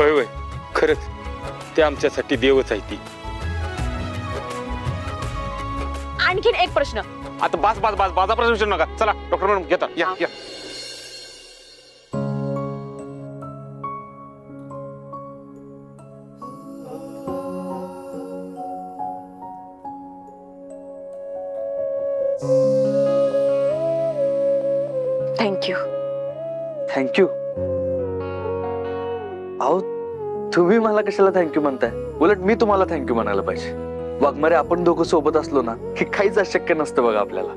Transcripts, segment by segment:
होय होय, खरंच ते आमच्यासाठी देवच आहे ती. आणखीन एक प्रश्न. आता बास बास बास बाजा प्रश्न विचारू नका. चला डॉक्टर मॅडम घेता या या. थँक्यू. थँक्यू. अहो तुम्ही मला कशाला थँक्यू म्हणताय? उलट मी तुम्हाला थँक्यू म्हणायला पाहिजे. वाघमारे आपण दोघं सोबत असलो ना की काहीच अशक्य नसतं बघा आपल्याला.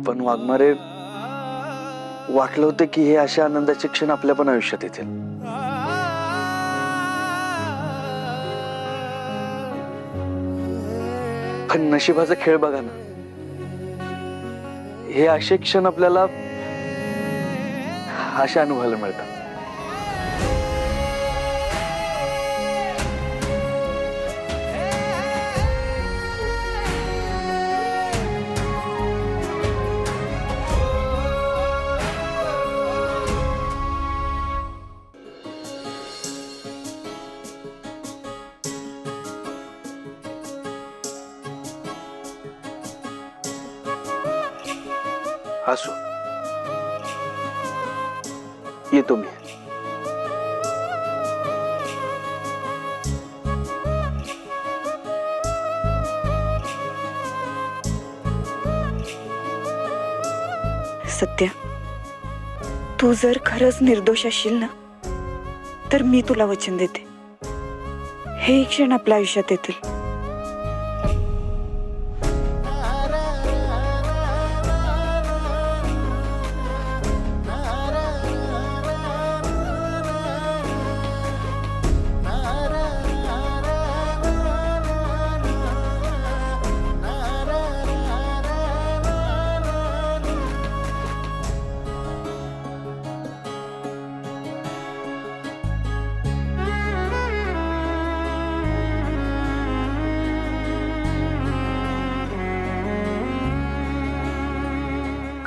पण वाघमारे वाटलं होतं की हे अशा आनंदाचे क्षण आपल्या पण आयुष्यात येतील. पण नशिबाचा खेळ बघा ना, हे असे क्षण आपल्याला अशा अनुभवायला मिळतात. असो, येतो मी. सत्या, तू जर खरंच निर्दोष असशील ना तर मी तुला वचन देते, हे क्षण आपल्या आयुष्यात येतील.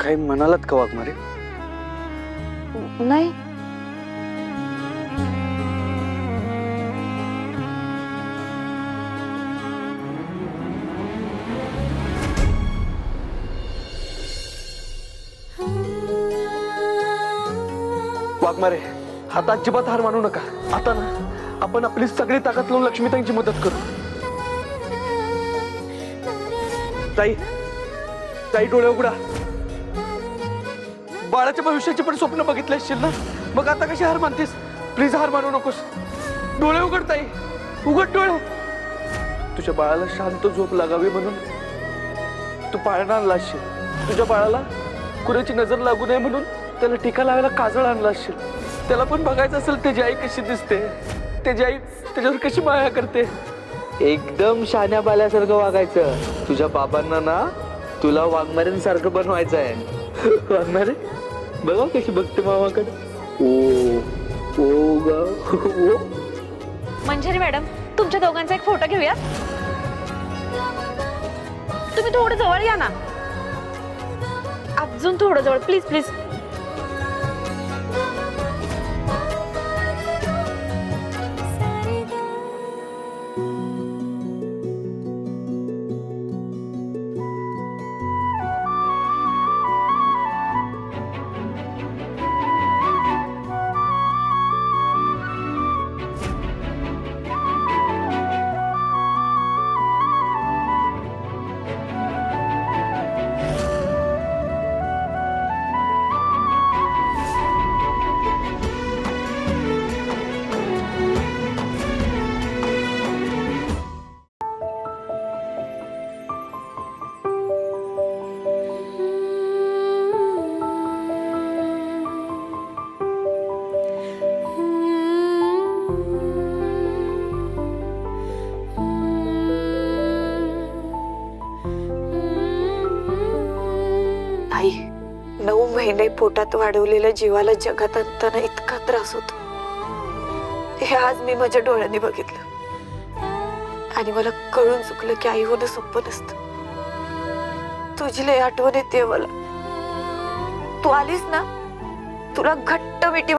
काही म्हणालात का वाघमारे? नाही. वाघमारे आता अजिबात हार मानू नका. आता ना आपण आपली सगळी ताकद लावून लक्ष्मीताईंची मदत करू. ताई, ताई डोळे उघडा. बाळाच्या भविष्याची पण स्वप्न बघितले असशील ना, मग आता कशी हार मानतेस? प्लीज हार मानू नकोस. डोळे उघड ताई, उघड डोळे. तुझ्या बाळाला शांत झोप लागावी म्हणून तू पाळणा आणला असशील. तुझ्या बाळाला कुणाची नजर लागू नये म्हणून त्याला टीका लावायला काजळ आणला असशील. त्याला पण बघायचं असेल त्याची आई कशी दिसते, त्याची आई त्याच्यावर कशी माया करते. एकदम शाण्या बाल्यासारखं वागायचं. तुझ्या बाबांना ना तुला वाघमाऱ्यांसारखं बनवायचं आहे. वाघमारे बघा कशी बघते मामाकडे. ओ ओ ग ओ. मंजिरी मॅडम, तुमच्या दोघांचा एक फोटो घेऊया. तुम्ही थोडं जवळ या ना, अजून थोडं जवळ प्लीज प्लीज. आई, 9 महिने पोटात वाढवलेल्या जीवाला जगात आणताना इतका त्रास होतो हे आज मी माझ्या डोळ्यांनी बघितलं. आणि मला कळून चुकलं की आई होणं सोपं नसतं. तुझी लय आठवण येते मला. तू आलीस ना तुला घट्ट मिठी